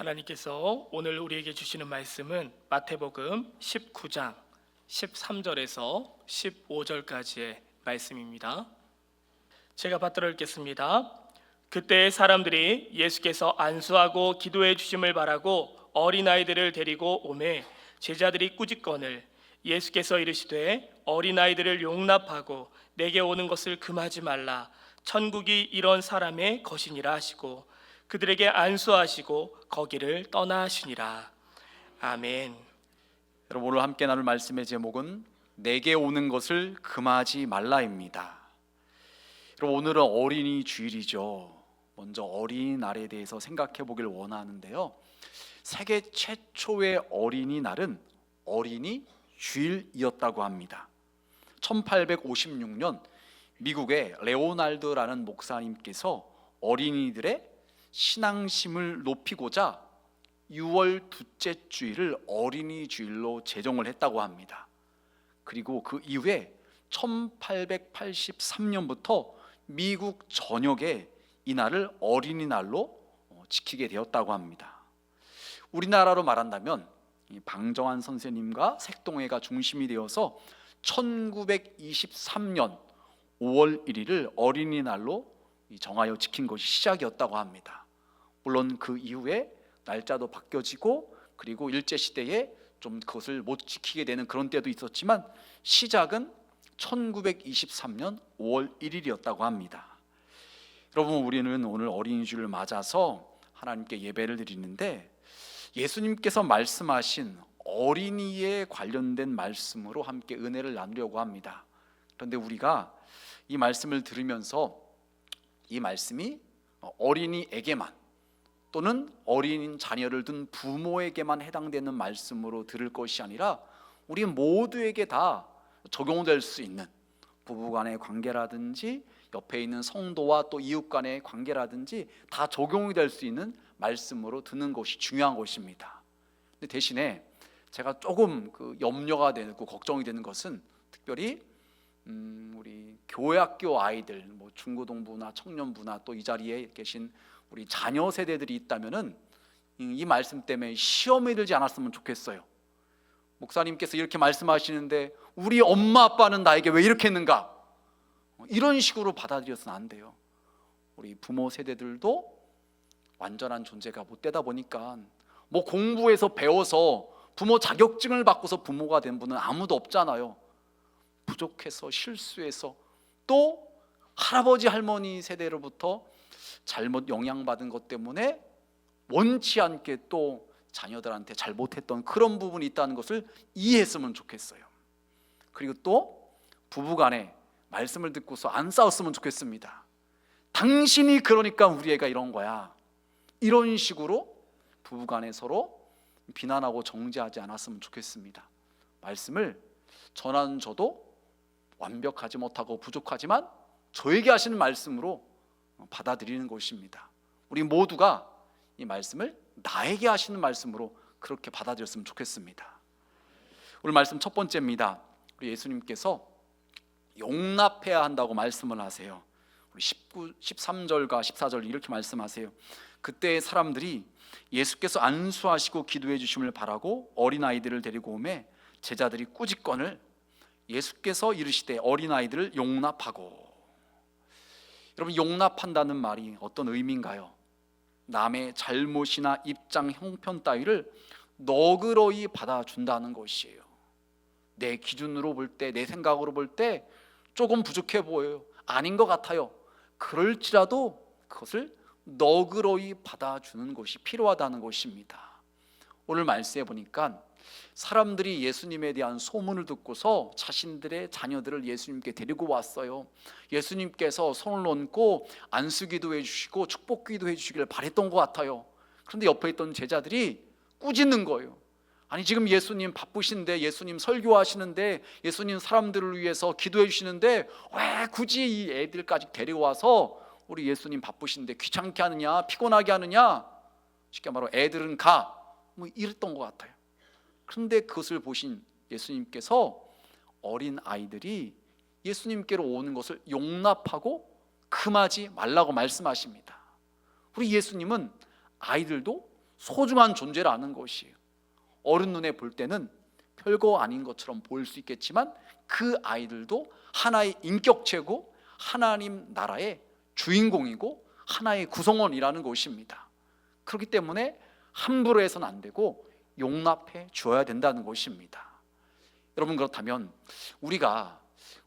하나님께서 오늘 우리에게 주시는 말씀은 마태복음 19장 13절에서 15절까지의 말씀입니다. 제가 받들어 읽겠습니다. 그때 사람들이 예수께서 안수하고 기도해 주심을 바라고 어린아이들을 데리고 오매 제자들이 꾸짖거늘 예수께서 이르시되 어린아이들을 용납하고 내게 오는 것을 금하지 말라. 천국이 이런 사람의 것이니라 하시고 그들에게 안수하시고 거기를 떠나시니라. 아멘. 여러분, 오늘 함께 나눌 말씀의 제목은 내게 오는 것을 금하지 말라입니다. 여러분, 오늘은 어린이 주일이죠. 먼저 어린이날에 대해서 생각해 보길 원하는데요, 세계 최초의 어린이날은 어린이 주일이었다고 합니다. 1856년 미국의 레오날드라는 목사님께서 어린이들의 신앙심을 높이고자 6월 둘째 주일을 어린이 주일로 제정을 했다고 합니다. 그리고 그 이후에 1883년부터 미국 전역에 이날을 어린이날로 지키게 되었다고 합니다. 우리나라로 말한다면 방정환 선생님과 색동회가 중심이 되어서 1923년 5월 1일을 어린이날로 정하여 지킨 것이 시작이었다고 합니다. 물론 그 이후에 날짜도 바뀌어지고 그리고 일제시대에 좀 그것을 못 지키게 되는 그런 때도 있었지만 시작은 1923년 5월 1일이었다고 합니다. 여러분, 우리는 오늘 어린이 주일을 맞아서 하나님께 예배를 드리는데 예수님께서 말씀하신 어린이에 관련된 말씀으로 함께 은혜를 나누려고 합니다. 그런데 우리가 이 말씀을 들으면서 이 말씀이 어린이에게만 또는 어린 자녀를 둔 부모에게만 해당되는 말씀으로 들을 것이 아니라 우리 모두에게 다 적용될 수 있는 부부간의 관계라든지 옆에 있는 성도와 또 이웃 간의 관계라든지 다 적용이 될 수 있는 말씀으로 듣는 것이 중요한 것입니다. 근데 대신에 제가 조금 염려가 되고 걱정이 되는 것은 특별히 우리 교회학교 아이들, 중고등부나 청년부나 또 이 자리에 계신 우리 자녀 세대들이 있다면은 이 말씀 때문에 시험에 들지 않았으면 좋겠어요. 목사님께서 이렇게 말씀하시는데 우리 엄마 아빠는 나에게 왜 이렇게 했는가? 이런 식으로 받아들여서는 안 돼요. 우리 부모 세대들도 완전한 존재가 못 되다 보니까 공부해서 배워서 부모 자격증을 받고서 부모가 된 분은 아무도 없잖아요. 부족해서 실수해서 또 할아버지 할머니 세대로부터 잘못 영향받은 것 때문에 원치 않게 또 자녀들한테 잘못했던 그런 부분이 있다는 것을 이해했으면 좋겠어요. 그리고 또 부부간에 말씀을 듣고서 안 싸웠으면 좋겠습니다. 당신이 그러니까 우리 애가 이런 거야, 이런 식으로 부부간에 서로 비난하고 정죄하지 않았으면 좋겠습니다. 말씀을 전하는 저도 완벽하지 못하고 부족하지만 저에게 하시는 말씀으로 받아들이는 것입니다. 우리 모두가 이 말씀을 나에게 하시는 말씀으로 그렇게 받아들였으면 좋겠습니다. 오늘 말씀 첫 번째입니다. 우리 예수님께서 용납해야 한다고 말씀을 하세요. 우리 13절과 14절 이렇게 말씀하세요. 그때 사람들이 예수께서 안수하시고 기도해 주심을 바라고 어린아이들을 데리고 오매 제자들이 꾸짖거늘 예수께서 이르시되 어린아이들을 용납하고. 여러분, 용납한다는 말이 어떤 의미인가요? 남의 잘못이나 입장 형편 따위를 너그러이 받아준다는 것이에요. 내 기준으로 볼 때, 내 생각으로 볼 때 조금 부족해 보여요, 아닌 것 같아요. 그럴지라도 그것을 너그러이 받아주는 것이 필요하다는 것입니다. 오늘 말씀해 보니까 사람들이 예수님에 대한 소문을 듣고서 자신들의 자녀들을 예수님께 데리고 왔어요. 예수님께서 손을 얹고 안수기도 해주시고 축복기도 해주시기를 바랬던 것 같아요. 그런데 옆에 있던 제자들이 꾸짖는 거예요. 아니, 지금 예수님 바쁘신데, 예수님 설교하시는데, 예수님 사람들을 위해서 기도해 주시는데 왜 굳이 이 애들까지 데리고 와서 우리 예수님 바쁘신데 귀찮게 하느냐, 피곤하게 하느냐, 쉽게 말하면 애들은 가, 이랬던 것 같아요. 그런데 그것을 보신 예수님께서 어린 아이들이 예수님께로 오는 것을 용납하고 금하지 말라고 말씀하십니다. 우리 예수님은 아이들도 소중한 존재라는 것이에요. 어른 눈에 볼 때는 별거 아닌 것처럼 보일 수 있겠지만 그 아이들도 하나의 인격체고 하나님 나라의 주인공이고 하나의 구성원이라는 것입니다. 그렇기 때문에 함부로 해서는 안 되고 용납해 주어야 된다는 것입니다. 여러분, 그렇다면 우리가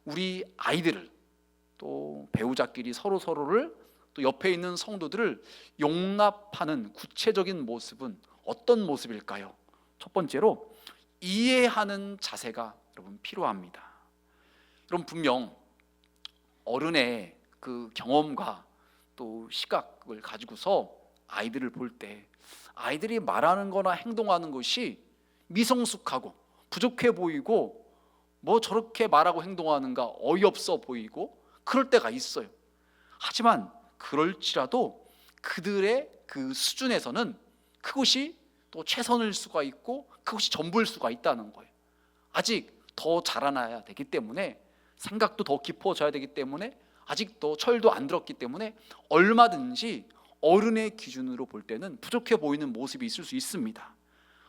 우리 아이들을 또 배우자끼리 서로를 또 옆에 있는 성도들을 용납하는 구체적인 모습은 어떤 모습일까요? 첫 번째로 이해하는 자세가 여러분 필요합니다. 여러분, 분명 어른의 그 경험과 또 시각을 가지고서 아이들을 볼 때 아이들이 말하는 거나 행동하는 것이 미성숙하고 부족해 보이고 뭐 저렇게 말하고 행동하는가 어이없어 보이고 그럴 때가 있어요. 하지만 그럴지라도 그들의 그 수준에서는 그것이 또 최선일 수가 있고 그것이 전부일 수가 있다는 거예요. 아직 더 자라나야 되기 때문에, 생각도 더 깊어져야 되기 때문에, 아직도 철도 안 들었기 때문에 얼마든지 어른의 기준으로 볼 때는 부족해 보이는 모습이 있을 수 있습니다.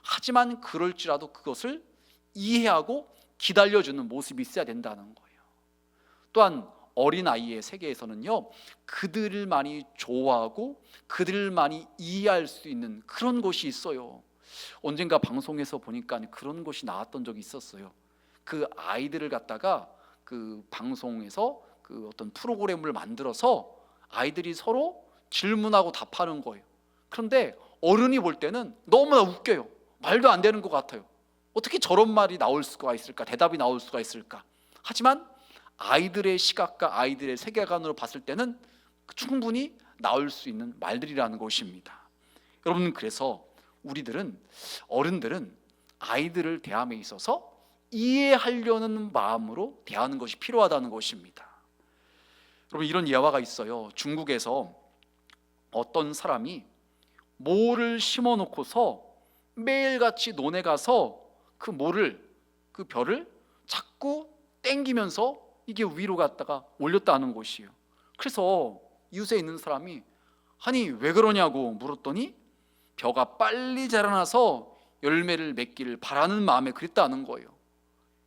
하지만 그럴지라도 그것을 이해하고 기다려주는 모습이 있어야 된다는 거예요. 또한 어린아이의 세계에서는요, 그들만이 좋아하고 그들만이 이해할 수 있는 그런 곳이 있어요. 언젠가 방송에서 보니까 그런 곳이 나왔던 적이 있었어요. 그 아이들을 갖다가 그 방송에서 그 어떤 프로그램을 만들어서 아이들이 서로 질문하고 답하는 거예요. 그런데 어른이 볼 때는 너무나 웃겨요. 말도 안 되는 것 같아요. 어떻게 저런 말이 나올 수가 있을까? 대답이 나올 수가 있을까? 하지만 아이들의 시각과 아이들의 세계관으로 봤을 때는 충분히 나올 수 있는 말들이라는 것입니다. 여러분, 그래서 우리들은, 어른들은 아이들을 대함에 있어서 이해하려는 마음으로 대하는 것이 필요하다는 것입니다. 여러분, 이런 예화가 있어요. 중국에서 어떤 사람이 모를 심어 놓고서 매일같이 논에 가서 그 모를, 그 벼를 자꾸 땡기면서 이게 위로 갔다가 올렸다는 것이에요. 그래서 이웃에 있는 사람이 아니 왜 그러냐고 물었더니 벼가 빨리 자라나서 열매를 맺기를 바라는 마음에 그랬다는 거예요.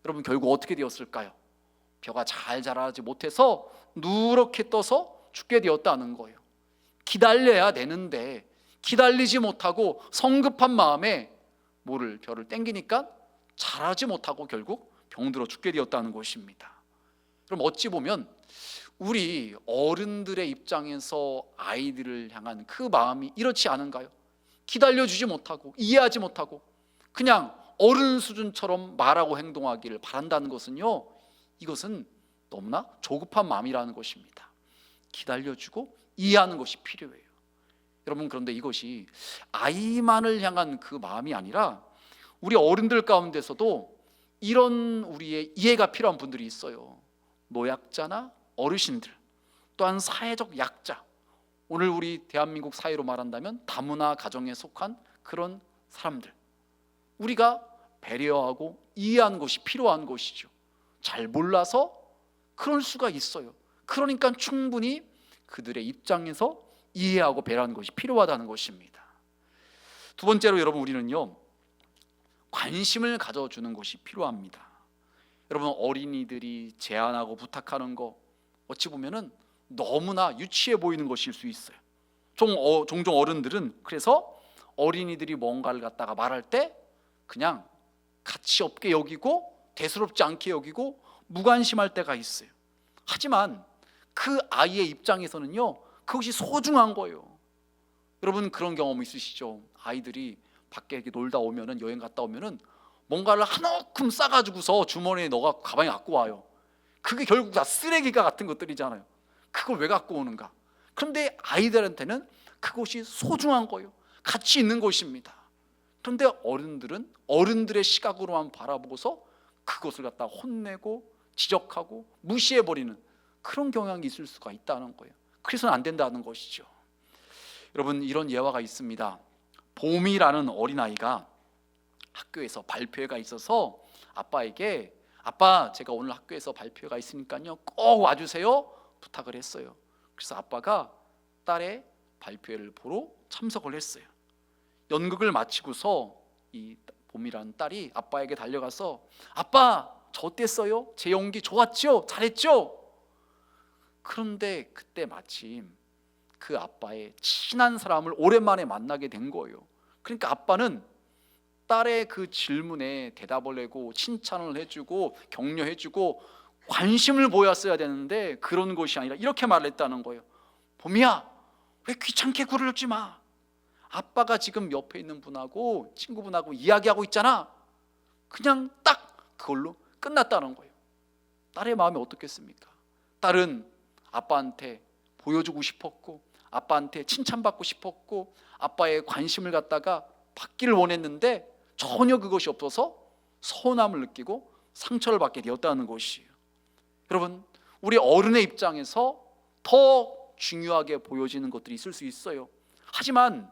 여러분, 결국 어떻게 되었을까요? 벼가 잘 자라지 못해서 누렇게 떠서 죽게 되었다는 거예요. 기다려야 되는데 기다리지 못하고 성급한 마음에 벼를 땡기니까 자라지 못하고 결국 병들어 죽게 되었다는 것입니다. 그럼 어찌 보면 우리 어른들의 입장에서 아이들을 향한 그 마음이 이렇지 않은가요? 기다려주지 못하고 이해하지 못하고 그냥 어른 수준처럼 말하고 행동하기를 바란다는 것은요, 이것은 너무나 조급한 마음이라는 것입니다. 기다려주고 이해하는 것이 필요해요. 여러분, 그런데 이것이 아이만을 향한 그 마음이 아니라 우리 어른들 가운데서도 이런 우리의 이해가 필요한 분들이 있어요. 노약자나 어르신들, 또한 사회적 약자, 오늘 우리 대한민국 사회로 말한다면 다문화 가정에 속한 그런 사람들, 우리가 배려하고 이해하는 것이 필요한 것이죠. 잘 몰라서 그럴 수가 있어요. 그러니까 충분히 그들의 입장에서 이해하고 배려하는 것이 필요하다는 것입니다. 두 번째로 여러분, 우리는요, 관심을 가져주는 것이 필요합니다. 여러분, 어린이들이 제안하고 부탁하는 거 어찌 보면은 너무나 유치해 보이는 것일 수 있어요. 종종 어른들은 그래서 어린이들이 뭔가를 갖다가 말할 때 그냥 가치 없게 여기고 대수롭지 않게 여기고 무관심할 때가 있어요. 하지만 그 아이의 입장에서는요, 그것이 소중한 거예요. 여러분, 그런 경험 있으시죠? 아이들이 밖에 이렇게 놀다 오면은, 여행 갔다 오면은 뭔가를 한 움큼 싸가지고서 주머니에 넣어 가방에 갖고 와요. 그게 결국 다 쓰레기가 같은 것들이잖아요. 그걸 왜 갖고 오는가? 그런데 아이들한테는 그것이 소중한 거예요. 가치 있는 것입니다. 그런데 어른들은 어른들의 시각으로만 바라보고서 그것을 갖다 혼내고 지적하고 무시해버리는 그런 경향이 있을 수가 있다는 거예요. 그래서는 안 된다는 것이죠. 여러분, 이런 예화가 있습니다. 봄이라는 어린아이가 학교에서 발표회가 있어서 아빠에게 아빠, 제가 오늘 학교에서 발표회가 있으니까요 꼭 와주세요 부탁을 했어요. 그래서 아빠가 딸의 발표회를 보러 참석을 했어요. 연극을 마치고서 이 봄이라는 딸이 아빠에게 달려가서 아빠 저 어땠어요? 제 연기 좋았죠? 잘했죠? 그런데 그때 마침 그 아빠의 친한 사람을 오랜만에 만나게 된 거예요. 그러니까 아빠는 딸의 그 질문에 대답을 하고 칭찬을 해주고 격려해주고 관심을 보였어야 되는데 그런 것이 아니라 이렇게 말했다는 거예요. 봄이야, 왜 귀찮게 굴을지 마. 아빠가 지금 옆에 있는 분하고 친구분하고 이야기하고 있잖아. 그냥 딱 그걸로 끝났다는 거예요. 딸의 마음이 어떻겠습니까? 딸은 아빠한테 보여주고 싶었고 아빠한테 칭찬받고 싶었고 아빠의 관심을 갖다가 받기를 원했는데 전혀 그것이 없어서 서운함을 느끼고 상처를 받게 되었다는 것이에요. 여러분, 우리 어른의 입장에서 더 중요하게 보여지는 것들이 있을 수 있어요. 하지만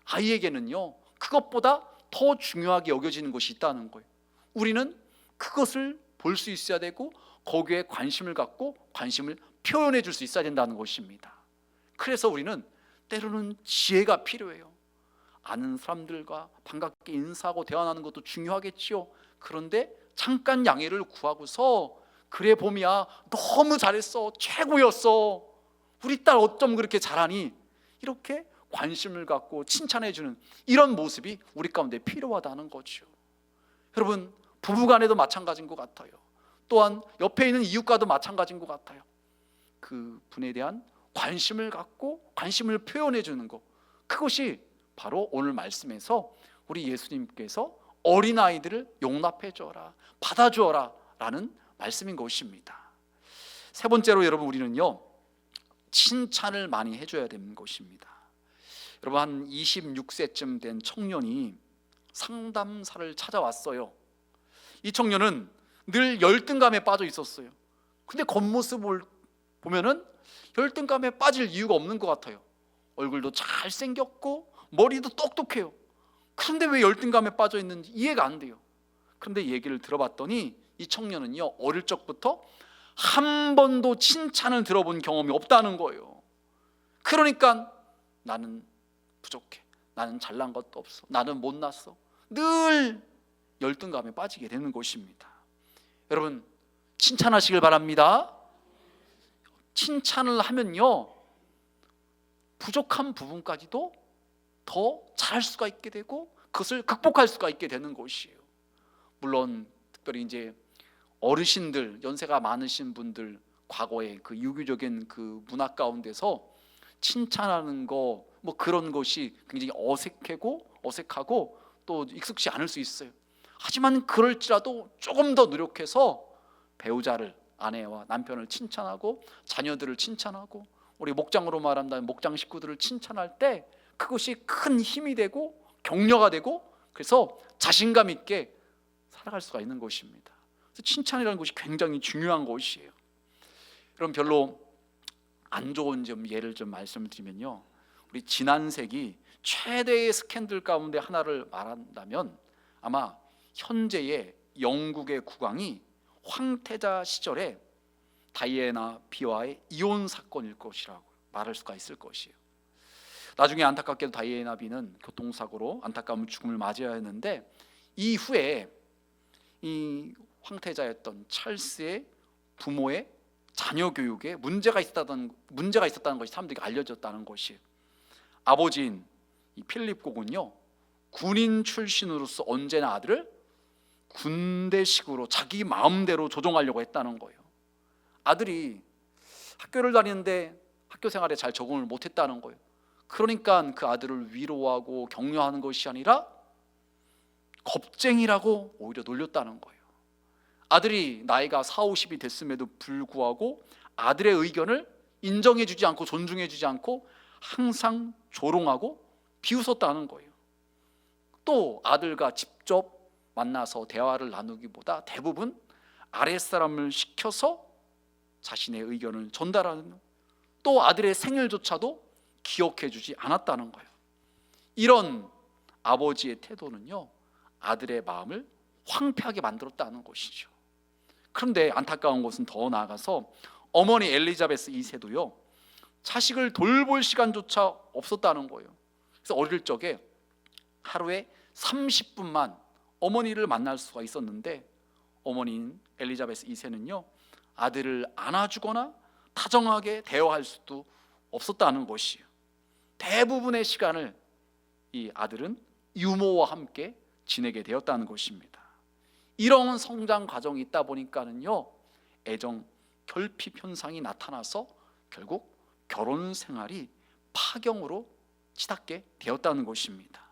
아이에게는요, 그것보다 더 중요하게 여겨지는 것이 있다는 거예요. 우리는 그것을 볼 수 있어야 되고 거기에 관심을 갖고 관심을 표현해 줄 수 있어야 된다는 것입니다. 그래서 우리는 때로는 지혜가 필요해요. 아는 사람들과 반갑게 인사하고 대화하는 것도 중요하겠지요. 그런데 잠깐 양해를 구하고서 그래 봄이야 너무 잘했어, 최고였어, 우리 딸 어쩜 그렇게 잘하니, 이렇게 관심을 갖고 칭찬해 주는 이런 모습이 우리 가운데 필요하다는 거죠. 여러분, 부부간에도 마찬가지인 것 같아요. 또한 옆에 있는 이웃과도 마찬가지인 것 같아요. 그 분에 대한 관심을 갖고 관심을 표현해 주는 것, 그것이 바로 오늘 말씀에서 우리 예수님께서 어린아이들을 용납해 주어라, 받아주어라 라는 말씀인 것입니다. 세 번째로 여러분, 우리는요 칭찬을 많이 해줘야 되는 것입니다. 여러분, 한 26세쯤 된 청년이 상담사를 찾아왔어요. 이 청년은 늘 열등감에 빠져 있었어요. 근데 겉모습을 보면은 열등감에 빠질 이유가 없는 것 같아요. 얼굴도 잘생겼고 머리도 똑똑해요. 그런데 왜 열등감에 빠져 있는지 이해가 안 돼요. 그런데 얘기를 들어봤더니 이 청년은요 어릴 적부터 한 번도 칭찬을 들어본 경험이 없다는 거예요. 그러니까 나는 부족해, 나는 잘난 것도 없어, 나는 못났어, 늘 열등감에 빠지게 되는 것입니다. 여러분, 칭찬하시길 바랍니다. 칭찬을 하면요 부족한 부분까지도 더 잘할 수가 있게 되고 그것을 극복할 수가 있게 되는 것이에요. 물론 특별히 이제 어르신들, 연세가 많으신 분들, 과거에 그 유교적인 그 문화 가운데서 칭찬하는 거 뭐 그런 것이 굉장히 어색하고 또 익숙지 않을 수 있어요. 하지만 그럴지라도 조금 더 노력해서 배우자를, 아내와 남편을 칭찬하고 자녀들을 칭찬하고 우리 목장으로 말한다면 목장 식구들을 칭찬할 때 그것이 큰 힘이 되고 격려가 되고 그래서 자신감 있게 살아갈 수가 있는 것입니다. 그래서 칭찬이라는 것이 굉장히 중요한 것이에요. 그럼 별로 안 좋은 좀 예를 좀 말씀을 드리면요, 우리 지난 세기 최대의 스캔들 가운데 하나를 말한다면 아마 현재의 영국의 국왕이 황태자 시절에 다이애나 비와의 이혼 사건일 것이라고 말할 수가 있을 것이에요. 나중에 안타깝게도 다이애나 비는 교통사고로 안타까운 죽음을 맞이해야 했는데 이후에 이 황태자였던 찰스의 부모의 자녀 교육에 문제가 있었다는 것이 사람들에게 알려졌다는 것이에요. 아버지인 이 필립국은요 군인 출신으로서 언제나 아들을 군대식으로 자기 마음대로 조종하려고 했다는 거예요. 아들이 학교를 다니는데 학교 생활에 잘 적응을 못했다는 거예요. 그러니까 그 아들을 위로하고 격려하는 것이 아니라 겁쟁이라고 오히려 놀렸다는 거예요. 아들이 나이가 40, 50이 됐음에도 불구하고 아들의 의견을 인정해주지 않고 존중해주지 않고 항상 조롱하고 비웃었다는 거예요. 또 아들과 직접 만나서 대화를 나누기보다 대부분 아랫사람을 시켜서 자신의 의견을 전달하는, 또 아들의 생일조차도 기억해주지 않았다는 거예요. 이런 아버지의 태도는요 아들의 마음을 황폐하게 만들었다는 것이죠. 그런데 안타까운 것은 더 나아가서 어머니 엘리자베스 2세도요 자식을 돌볼 시간조차 없었다는 거예요. 그래서 어릴 적에 하루에 30분만 어머니를 만날 수가 있었는데 어머니인 엘리자베스 2세는요 아들을 안아주거나 다정하게 대화할 수도 없었다는 것이에요. 대부분의 시간을 이 아들은 유모와 함께 지내게 되었다는 것입니다. 이런 성장 과정이 있다 보니까는요 애정 결핍 현상이 나타나서 결국 결혼 생활이 파경으로 치닫게 되었다는 것입니다.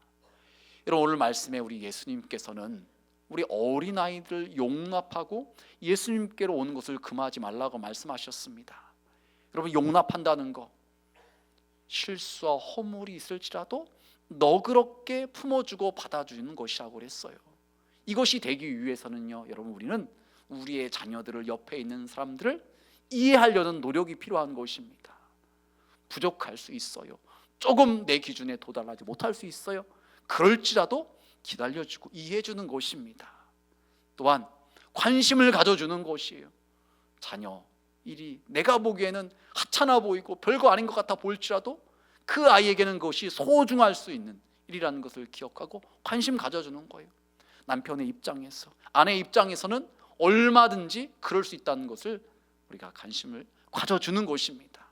여러분, 오늘 말씀에 우리 예수님께서는 우리 어린아이들 용납하고 예수님께로 오는 것을 금하지 말라고 말씀하셨습니다. 여러분, 용납한다는 거, 실수와 허물이 있을지라도 너그럽게 품어주고 받아주는 것이라고 그랬어요. 이것이 되기 위해서는요 여러분, 우리는 우리의 자녀들을, 옆에 있는 사람들을 이해하려는 노력이 필요한 것입니다. 부족할 수 있어요. 조금 내 기준에 도달하지 못할 수 있어요. 그럴지라도 기다려주고 이해해주는 것입니다. 또한 관심을 가져주는 것이에요. 자녀 일이 내가 보기에는 하찮아 보이고 별거 아닌 것 같아 보일지라도 그 아이에게는 그것이 소중할 수 있는 일이라는 것을 기억하고 관심 가져주는 거예요. 남편의 입장에서, 아내의 입장에서는 얼마든지 그럴 수 있다는 것을 우리가 관심을 가져주는 것입니다.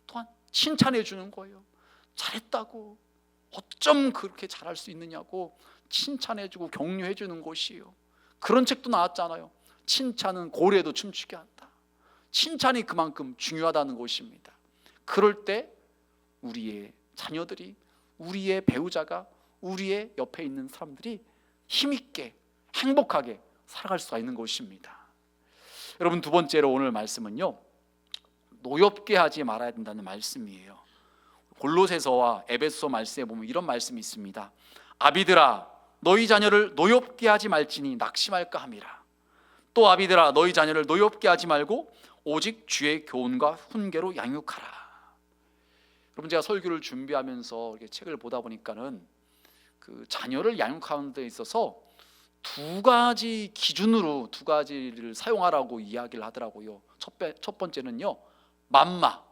또한 칭찬해 주는 거예요. 잘했다고, 어쩜 그렇게 잘할 수 있느냐고 칭찬해 주고 격려해 주는 것이에요. 그런 책도 나왔잖아요. 칭찬은 고래도 춤추게 한다. 칭찬이 그만큼 중요하다는 것입니다. 그럴 때 우리의 자녀들이, 우리의 배우자가, 우리의 옆에 있는 사람들이 힘있게 행복하게 살아갈 수가 있는 것입니다. 여러분, 두 번째로 오늘 말씀은요 노엽게 하지 말아야 된다는 말씀이에요. 골로새서와 에베소서 말씀에 보면 이런 말씀이 있습니다. 아비들아 너희 자녀를 노엽게 하지 말지니 낙심할까 함이라. 또 아비들아 너희 자녀를 노엽게 하지 말고 오직 주의 교훈과 훈계로 양육하라. 여러분, 제가 설교를 준비하면서 이렇게 책을 보다 보니까는 그 자녀를 양육하는 데 있어서 두 가지 기준으로 두 가지를 사용하라고 이야기를 하더라고요. 첫 번째는요 맘마,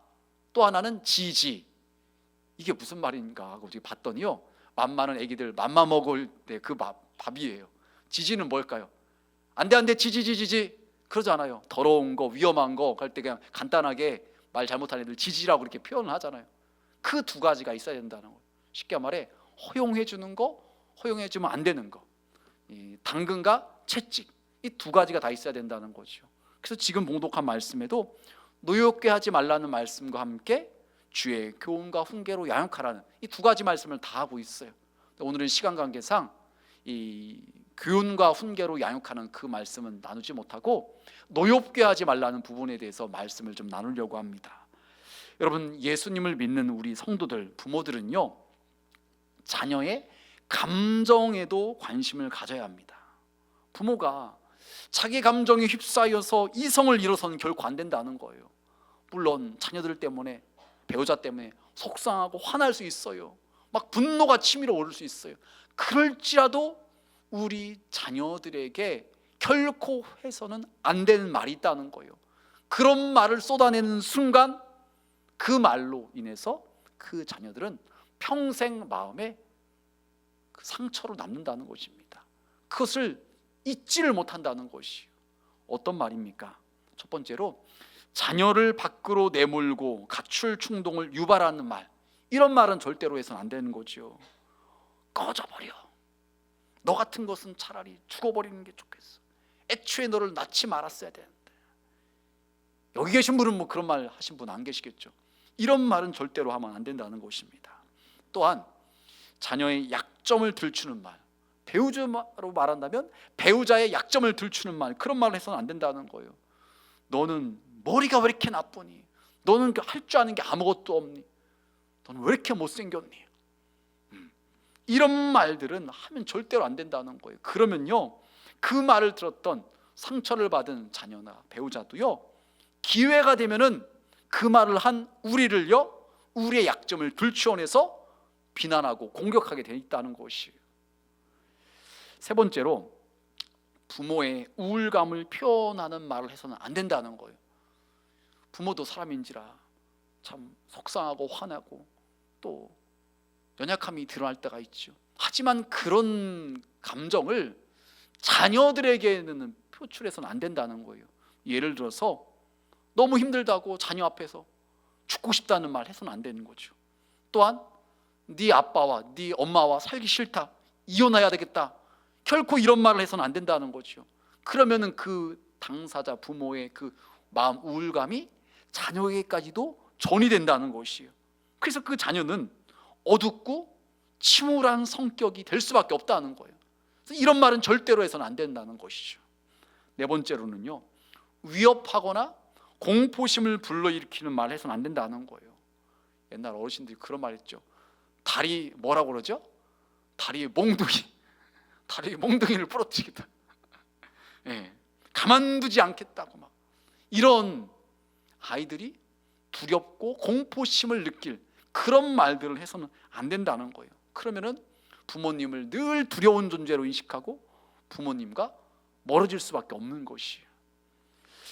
또 하나는 지지. 이게 무슨 말인가 하고 봤더니요 맘마는 애기들 맘마 먹을 때 그 밥이에요. 지지는 뭘까요? 안돼 지지지지지 그러잖아요. 더러운 거, 위험한 거 할 때 그냥 간단하게 말 잘못한 애들 지지라고 이렇게 표현을 하잖아요. 그 두 가지가 있어야 된다는 거예요. 쉽게 말해 허용해 주는 거, 허용해 주면 안 되는 거, 이 당근과 채찍, 이 두 가지가 다 있어야 된다는 거죠. 그래서 지금 봉독한 말씀에도 노엽게 하지 말라는 말씀과 함께 주의 교훈과 훈계로 양육하라는 이 두 가지 말씀을 다 하고 있어요. 오늘은 시간 관계상 이 교훈과 훈계로 양육하는 그 말씀은 나누지 못하고 노엽게 하지 말라는 부분에 대해서 말씀을 좀 나누려고 합니다. 여러분, 예수님을 믿는 우리 성도들, 부모들은요 자녀의 감정에도 관심을 가져야 합니다. 부모가 자기 감정에 휩싸여서 이성을 잃어서는 결코 안 된다는 거예요. 물론 자녀들 때문에, 배우자 때문에 속상하고 화날 수 있어요. 막 분노가 치밀어 오를 수 있어요. 그럴지라도 우리 자녀들에게 결코 해서는 안 되는 말이 있다는 거예요. 그런 말을 쏟아내는 순간 그 말로 인해서 그 자녀들은 평생 마음에 그 상처로 남는다는 것입니다. 그것을 잊지를 못한다는 것이에요. 어떤 말입니까? 첫 번째로 자녀를 밖으로 내몰고 가출 충동을 유발하는 말, 이런 말은 절대로 해서는 안 되는 거죠. 꺼져버려. 너 같은 것은 차라리 죽어버리는 게 좋겠어. 애초에 너를 낳지 말았어야 되는데. 여기 계신 분은 뭐 그런 말 하신 분 안 계시겠죠. 이런 말은 절대로 하면 안 된다는 것입니다. 또한 자녀의 약점을 들추는 말, 배우자로 말한다면 배우자의 약점을 들추는 말, 그런 말을 해서는 안 된다는 거예요. 너는 머리가 왜 이렇게 나쁘니? 너는 할 줄 아는 게 아무것도 없니? 너는 왜 이렇게 못생겼니? 이런 말들은 하면 절대로 안 된다는 거예요. 그러면요 그 말을 들었던 상처를 받은 자녀나 배우자도요 기회가 되면은 그 말을 한 우리를요 우리의 약점을 들추어내서 비난하고 공격하게 돼 있다는 것이에요. 세 번째로 부모의 우울감을 표현하는 말을 해서는 안 된다는 거예요. 부모도 사람인지라 참 속상하고 화나고 또 연약함이 드러날 때가 있죠. 하지만 그런 감정을 자녀들에게는 표출해서는 안 된다는 거예요. 예를 들어서 너무 힘들다고 자녀 앞에서 죽고 싶다는 말 해서는 안 되는 거죠. 또한 네 아빠와 네 엄마와 살기 싫다, 이혼해야 되겠다, 결코 이런 말을 해서는 안 된다는 거죠. 그러면은 그 당사자 부모의 그 마음 우울감이 자녀에게까지도 전이 된다는 것이에요. 그래서 그 자녀는 어둡고 침울한 성격이 될 수밖에 없다는 거예요. 그래서 이런 말은 절대로 해서는 안 된다는 것이죠. 네 번째로는요, 위협하거나 공포심을 불러일으키는 말을 해서는 안 된다는 거예요. 옛날 어르신들이 그런 말 했죠. 다리 뭐라고 그러죠? 다리 몽둥이를 부러뜨리겠다. 예, 가만두지 않겠다고 막 이런 아이들이 두렵고 공포심을 느낄 그런 말들을 해서는 안 된다는 거예요. 그러면은 부모님을 늘 두려운 존재로 인식하고 부모님과 멀어질 수밖에 없는 것이에요.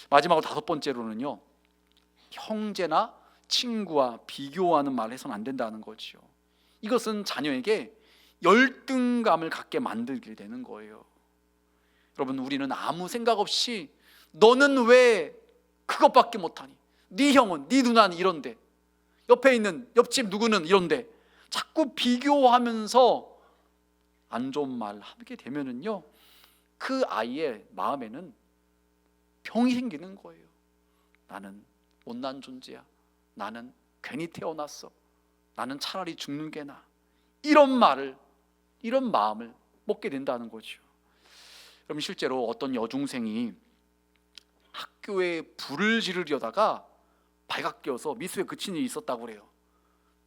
마지막으로 다섯 번째로는요, 형제나 친구와 비교하는 말을 해서는 안 된다는 거죠. 이것은 자녀에게 열등감을 갖게 만들게 되는 거예요. 여러분, 우리는 아무 생각 없이 너는 왜 그것밖에 못하니, 네 형은, 네 누나는 이런데, 옆에 있는 옆집 누구는 이런데, 자꾸 비교하면서 안 좋은 말 하게 되면은요, 그 아이의 마음에는 병이 생기는 거예요. 나는 못난 존재야, 나는 괜히 태어났어, 나는 차라리 죽는 게 나아, 이런 마음을 먹게 된다는 거죠. 그럼 실제로 어떤 여중생이 학교에 불을 지르려다가 발각되어서 미수에 그친 일이 있었다고 그래요.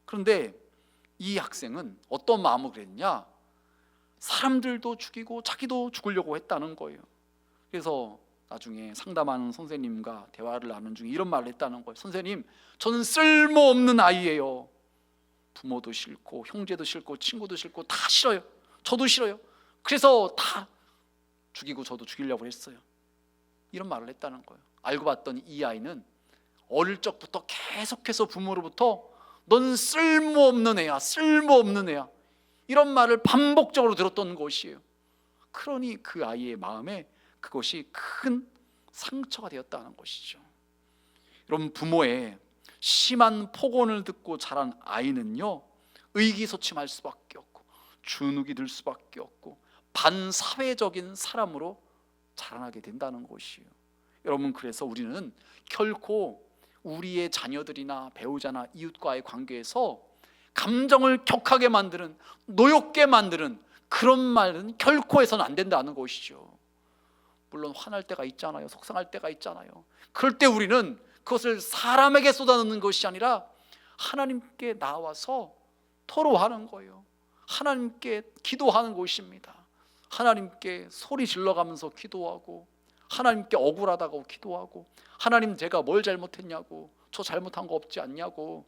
그런데 이 학생은 어떤 마음으로 그랬냐, 사람들도 죽이고 자기도 죽으려고 했다는 거예요. 그래서 나중에 상담하는 선생님과 대화를 나눈 중에 이런 말을 했다는 거예요. 선생님, 저는 쓸모없는 아이예요. 부모도 싫고 형제도 싫고 친구도 싫고 다 싫어요. 저도 싫어요. 그래서 다 죽이고 저도 죽이려고 했어요. 이런 말을 했다는 거예요. 알고 봤더니 이 아이는 어릴 적부터 계속해서 부모로부터 넌 쓸모없는 애야, 쓸모없는 애야, 이런 말을 반복적으로 들었던 것이에요. 그러니 그 아이의 마음에 그것이 큰 상처가 되었다는 것이죠. 여러분, 부모의 심한 폭언을 듣고 자란 아이는요, 의기소침할 수밖에 없고 주눅이 들 수밖에 없고 반사회적인 사람으로 자라나게 된다는 것이에요. 여러분, 그래서 우리는 결코 우리의 자녀들이나 배우자나 이웃과의 관계에서 감정을 격하게 만드는, 노엽게 만드는 그런 말은 결코 해서는 안 된다는 것이죠. 물론 화날 때가 있잖아요. 속상할 때가 있잖아요. 그럴 때 우리는 그것을 사람에게 쏟아놓는 것이 아니라 하나님께 나와서 토로하는 거예요. 하나님께 기도하는 것입니다. 하나님께 소리 질러가면서 기도하고, 하나님께 억울하다고 기도하고, 하나님 제가 뭘 잘못했냐고, 저 잘못한 거 없지 않냐고,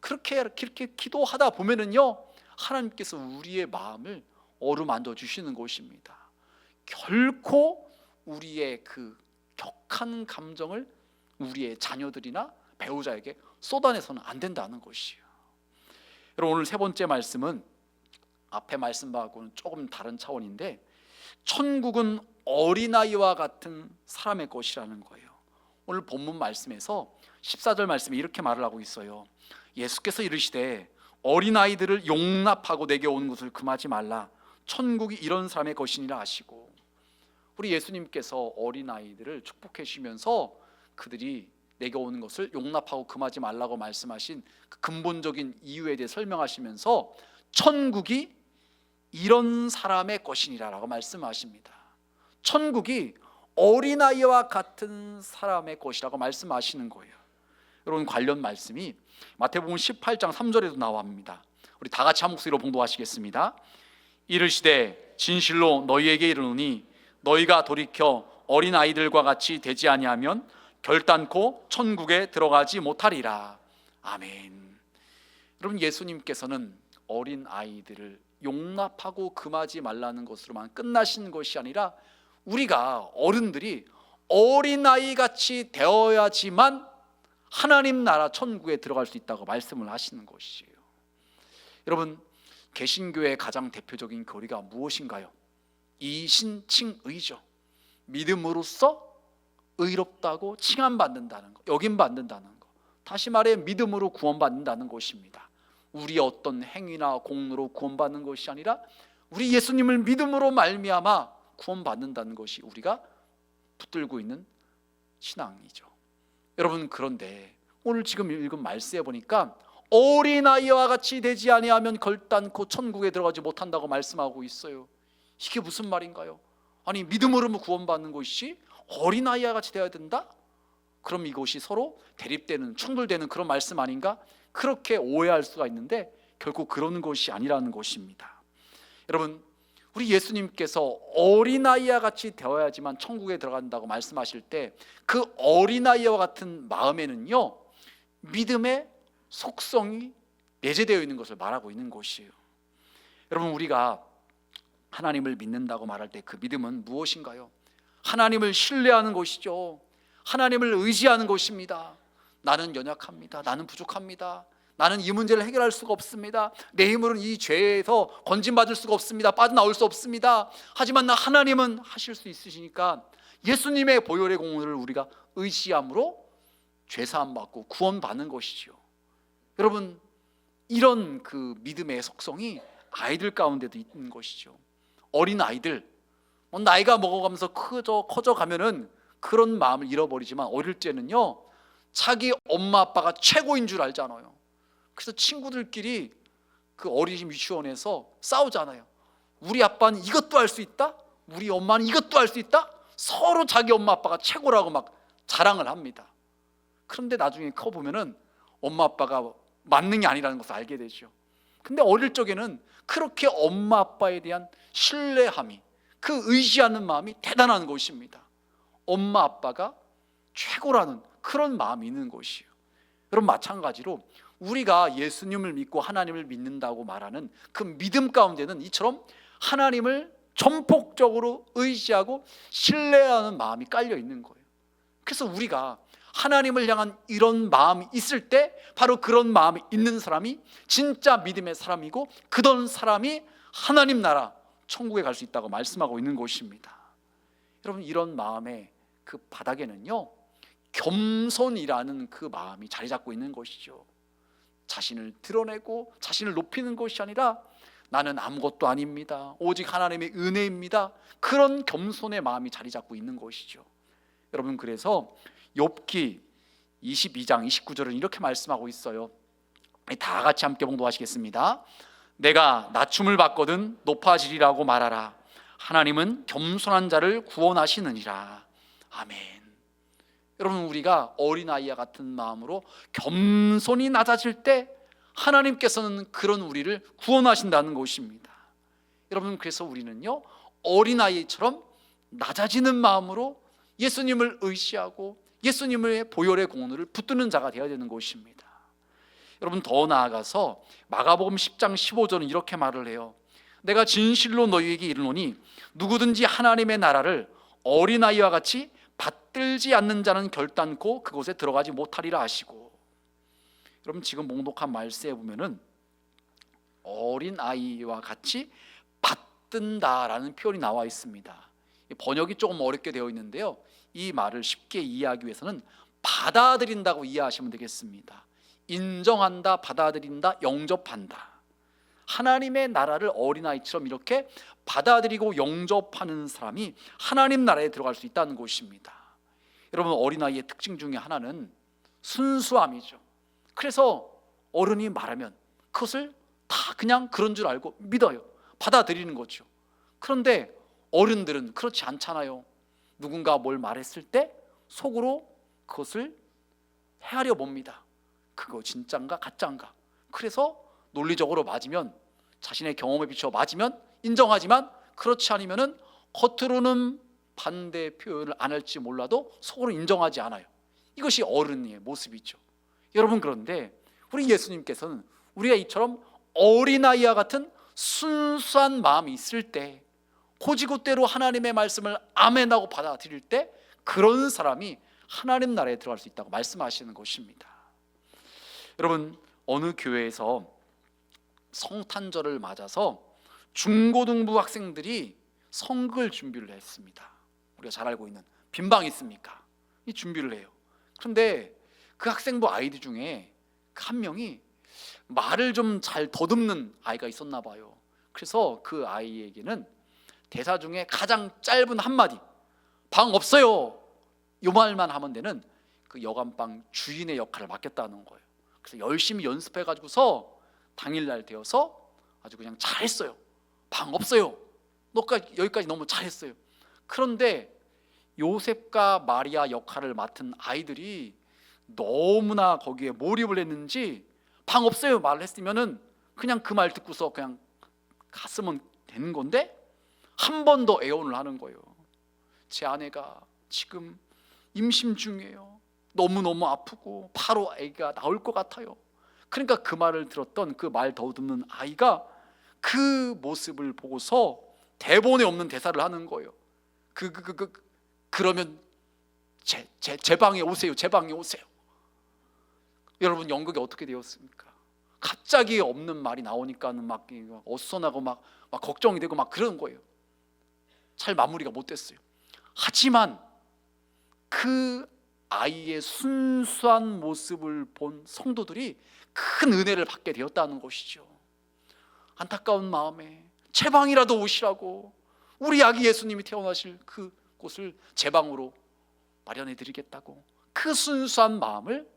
그렇게 기도하다 보면은요, 하나님께서 우리의 마음을 어루만져 주시는 것입니다. 결코 우리의 그 격한 감정을 우리의 자녀들이나 배우자에게 쏟아내서는 안 된다는 것이에요. 여러분, 오늘 세 번째 말씀은 앞에 말씀하고는 조금 다른 차원인데, 천국은 어린아이와 같은 사람의 것이라는 거예요. 오늘 본문 말씀에서 14절 말씀에 이렇게 말을 하고 있어요. 예수께서 이르시되 어린아이들을 용납하고 내게 오는 것을 금하지 말라. 천국이 이런 사람의 것이니라 하시고, 우리 예수님께서 어린아이들을 축복해 주시면서 그들이 내게 오는 것을 용납하고 금하지 말라고 말씀하신 그 근본적인 이유에 대해 설명하시면서 천국이 이런 사람의 것이니라 라고 말씀하십니다. 천국이 어린아이와 같은 사람의 것이라고 말씀하시는 거예요. 여러분, 관련 말씀이 마태복음 18장 3절에도 나옵니다. 우리 다 같이 한 목소리로 봉독하시겠습니다. 이르시되 진실로 너희에게 이르노니 너희가 돌이켜 어린아이들과 같이 되지 아니하면 결단코 천국에 들어가지 못하리라. 아멘. 여러분, 예수님께서는 어린아이들을 용납하고 금하지 말라는 것으로만 끝나신 것이 아니라 우리가 어른들이 어린아이같이 되어야지만 하나님 나라 천국에 들어갈 수 있다고 말씀을 하시는 것이에요. 여러분, 개신교의 가장 대표적인 교리가 무엇인가요? 이신칭의죠. 믿음으로써 의롭다고 칭함받는다는 것, 여김받는다는 것. 다시 말해 믿음으로 구원받는다는 것입니다. 우리의 어떤 행위나 공로로 구원받는 것이 아니라 우리 예수님을 믿음으로 말미암아 구원받는다는 것이 우리가 붙들고 있는 신앙이죠. 여러분, 그런데 오늘 지금 읽은 말씀에 보니까 어린아이와 같이 되지 아니하면 결단코 천국에 들어가지 못한다고 말씀하고 있어요. 이게 무슨 말인가요? 아니, 믿음으로 구원받는 것이 어린아이와 같이 되어야 된다? 그럼 이것이 서로 대립되는, 충돌되는 그런 말씀 아닌가? 그렇게 오해할 수가 있는데 결국 그런 것이 아니라는 것입니다. 여러분, 우리 예수님께서 어린아이와 같이 되어야지만 천국에 들어간다고 말씀하실 때 그 어린아이와 같은 마음에는요, 믿음의 속성이 내재되어 있는 것을 말하고 있는 것이에요. 여러분, 우리가 하나님을 믿는다고 말할 때 그 믿음은 무엇인가요? 하나님을 신뢰하는 것이죠. 하나님을 의지하는 것입니다. 나는 연약합니다. 나는 부족합니다. 나는 이 문제를 해결할 수가 없습니다. 내 힘으로는 이 죄에서 건진받을 수가 없습니다. 빠져나올 수 없습니다. 하지만 하나님은 하실 수 있으시니까 예수님의 보혈의 공로를 우리가 의지함으로 죄사함 받고 구원받는 것이죠. 여러분, 이런 그 믿음의 속성이 아이들 가운데도 있는 것이죠. 어린 아이들, 나이가 먹어가면서 커져가면은 그런 마음을 잃어버리지만 어릴 때는요, 자기 엄마 아빠가 최고인 줄 알잖아요. 그래서 친구들끼리 그 어린이집 유치원에서 싸우잖아요. 우리 아빠는 이것도 할 수 있다? 우리 엄마는 이것도 할 수 있다? 서로 자기 엄마 아빠가 최고라고 막 자랑을 합니다. 그런데 나중에 커보면은 엄마 아빠가 만능이 아니라는 것을 알게 되죠. 근데 어릴 적에는 그렇게 엄마 아빠에 대한 신뢰함이, 그 의지하는 마음이 대단한 것입니다. 엄마 아빠가 최고라는 그런 마음이 있는 것이에요. 여러분, 마찬가지로 우리가 예수님을 믿고 하나님을 믿는다고 말하는 그 믿음 가운데는 이처럼 하나님을 전폭적으로 의지하고 신뢰하는 마음이 깔려 있는 거예요. 그래서 우리가 하나님을 향한 이런 마음이 있을 때 바로 그런 마음이 있는 사람이 진짜 믿음의 사람이고 그런 사람이 하나님 나라 천국에 갈 수 있다고 말씀하고 있는 것입니다. 여러분, 이런 마음의 그 바닥에는요, 겸손이라는 그 마음이 자리 잡고 있는 것이죠. 자신을 드러내고 자신을 높이는 것이 아니라 나는 아무것도 아닙니다, 오직 하나님의 은혜입니다, 그런 겸손의 마음이 자리 잡고 있는 것이죠. 여러분, 그래서 욥기 22장 29절은 이렇게 말씀하고 있어요. 다 같이 함께 봉독하시겠습니다. 내가 낮춤을 받거든 높아지리라고 말하라. 하나님은 겸손한 자를 구원하시느니라. 아멘. 여러분, 우리가 어린아이와 같은 마음으로 겸손히 낮아질 때 하나님께서는 그런 우리를 구원하신다는 것입니다. 여러분, 그래서 우리는요, 어린아이처럼 낮아지는 마음으로 예수님을 의지하고 예수님의 보혈의 공로를 붙드는 자가 되어야 되는 것입니다. 여러분, 더 나아가서 마가복음 10장 15절은 이렇게 말을 해요. 내가 진실로 너희에게 이르노니 누구든지 하나님의 나라를 어린아이와 같이 받들지 않는 자는 결단코 그곳에 들어가지 못하리라 하시고, 여러분, 지금 봉독한 말씀에 보면은 어린아이와 같이 받든다라는 표현이 나와 있습니다. 번역이 조금 어렵게 되어 있는데요, 이 말을 쉽게 이해하기 위해서는 받아들인다고 이해하시면 되겠습니다. 인정한다, 받아들인다, 영접한다. 하나님의 나라를 어린아이처럼 이렇게 받아들이고 영접하는 사람이 하나님 나라에 들어갈 수 있다는 것입니다. 여러분, 어린아이의 특징 중에 하나는 순수함이죠. 그래서 어른이 말하면 그것을 다 그냥 그런 줄 알고 믿어요. 받아들이는 거죠. 그런데 어른들은 그렇지 않잖아요. 누군가 뭘 말했을 때 속으로 그것을 헤아려 봅니다. 그거 진짠가 가짠가. 그래서 논리적으로 맞으면, 자신의 경험에 비춰 맞으면 인정하지만, 그렇지 않으면은 겉으로는 반대 표현을 안 할지 몰라도 속으로 인정하지 않아요. 이것이 어른의 모습이죠. 여러분, 그런데 우리 예수님께서는 우리가 이처럼 어린아이와 같은 순수한 마음이 있을 때, 고지고대로 하나님의 말씀을 아멘하고 받아들일 때 그런 사람이 하나님 나라에 들어갈 수 있다고 말씀하시는 것입니다. 여러분, 어느 교회에서 성탄절을 맞아서 중고등부 학생들이 성극을 준비를 했습니다. 우리가 잘 알고 있는 빈방 있습니까? 이 준비를 해요. 그런데 그 학생부 아이들 중에 한 명이 말을 좀 잘 더듬는 아이가 있었나 봐요. 그래서 그 아이에게는 대사 중에 가장 짧은 한마디, 방 없어요, 요 말만 하면 되는 그 여관방 주인의 역할을 맡겼다는 거예요. 그래서 열심히 연습해 가지고서 당일날 되어서 아주 그냥 잘했어요. 방 없어요, 너까지 여기까지 너무 잘했어요. 그런데 요셉과 마리아 역할을 맡은 아이들이 너무나 거기에 몰입을 했는지 방 없어요 말을 했으면은 그냥 그 말 듣고서 그냥 갔으면 되는 건데 한 번 더 애원을 하는 거예요. 제 아내가 지금 임신 중이에요. 너무너무 아프고 바로 아기가 나올 것 같아요. 그러니까 그 말을 들었던 그 말 더듬는 아이가 그 모습을 보고서 대본에 없는 대사를 하는 거예요. 그러면 제 방에 오세요. 제 방에 오세요. 여러분, 연극이 어떻게 되었습니까? 갑자기 없는 말이 나오니까는 막 어수선하고 막 걱정이 되고 막 그런 거예요. 잘 마무리가 못 됐어요. 하지만 그 아이의 순수한 모습을 본 성도들이 큰 은혜를 받게 되었다는 것이죠. 안타까운 마음에 제 방이라도 오시라고, 우리 아기 예수님이 태어나실 그 곳을 제 방으로 마련해 드리겠다고, 그 순수한 마음을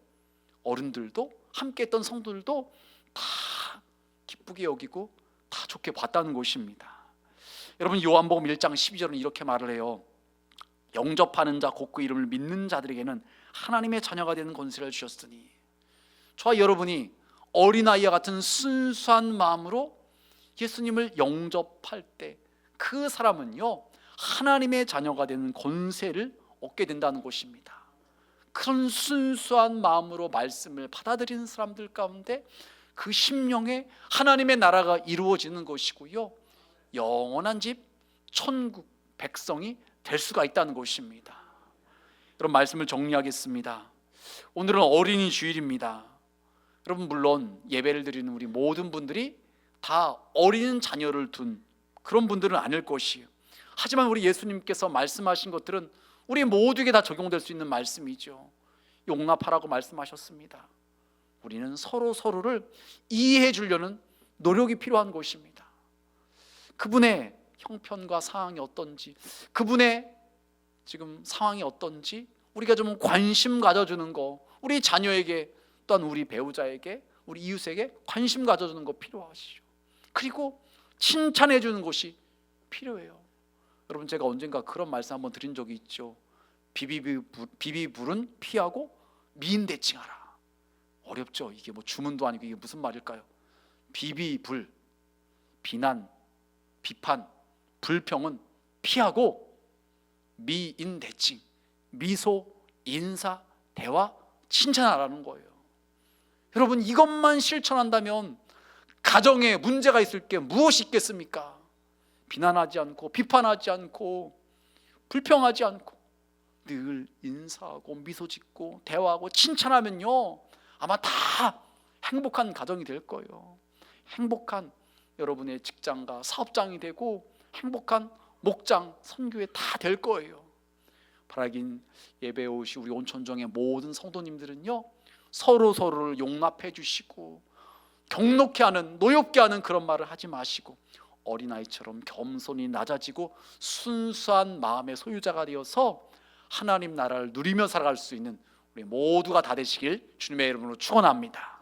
어른들도 함께 했던 성도들도 다 기쁘게 여기고 다 좋게 봤다는 것입니다. 여러분, 요한복음 1장 12절은 이렇게 말을 해요. 영접하는 자 곧 그 이름을 믿는 자들에게는 하나님의 자녀가 되는 권세를 주셨으니, 저와 여러분이 어린아이와 같은 순수한 마음으로 예수님을 영접할 때 그 사람은요 하나님의 자녀가 되는 권세를 얻게 된다는 것입니다. 그런 순수한 마음으로 말씀을 받아들이는 사람들 가운데 그 심령에 하나님의 나라가 이루어지는 것이고요, 영원한 집 천국 백성이 될 수가 있다는 것입니다. 여러분, 말씀을 정리하겠습니다. 오늘은 어린이 주일입니다. 여러분, 물론 예배를 드리는 우리 모든 분들이 다 어린 자녀를 둔 그런 분들은 아닐 것이에요. 하지만 우리 예수님께서 말씀하신 것들은 우리 모두에게 다 적용될 수 있는 말씀이죠. 용납하라고 말씀하셨습니다. 우리는 서로를 이해해 주려는 노력이 필요한 것입니다. 그분의 형편과 상황이 어떤지, 그분의 지금 상황이 어떤지 우리가 좀 관심 가져주는 거, 우리 자녀에게 또한 우리 배우자에게, 우리 이웃에게 관심 가져주는 거 필요하시죠. 그리고 칭찬해 주는 것이 필요해요. 여러분, 제가 언젠가 그런 말씀 한번 드린 적이 있죠. 비비불은 피하고 미인대칭하라. 어렵죠. 이게 뭐 주문도 아니고 이게 무슨 말일까요? 비비불, 비난, 비판, 불평은 피하고 미인대칭, 미소, 인사, 대화, 칭찬하라는 거예요. 여러분, 이것만 실천한다면 가정에 문제가 있을 게 무엇이 있겠습니까? 비난하지 않고 비판하지 않고 불평하지 않고 늘 인사하고 미소 짓고 대화하고 칭찬하면요 아마 다 행복한 가정이 될 거예요. 행복한 여러분의 직장과 사업장이 되고 행복한 목장, 선교회 다 될 거예요. 바라긴 예배에 오신 우리 온천정의 모든 성도님들은요 서로를 용납해 주시고 경록해 하는, 노엽게 하는 그런 말을 하지 마시고 어린아이처럼 겸손히 낮아지고 순수한 마음의 소유자가 되어서 하나님 나라를 누리며 살아갈 수 있는 우리 모두가 다 되시길 주님의 이름으로 축원합니다.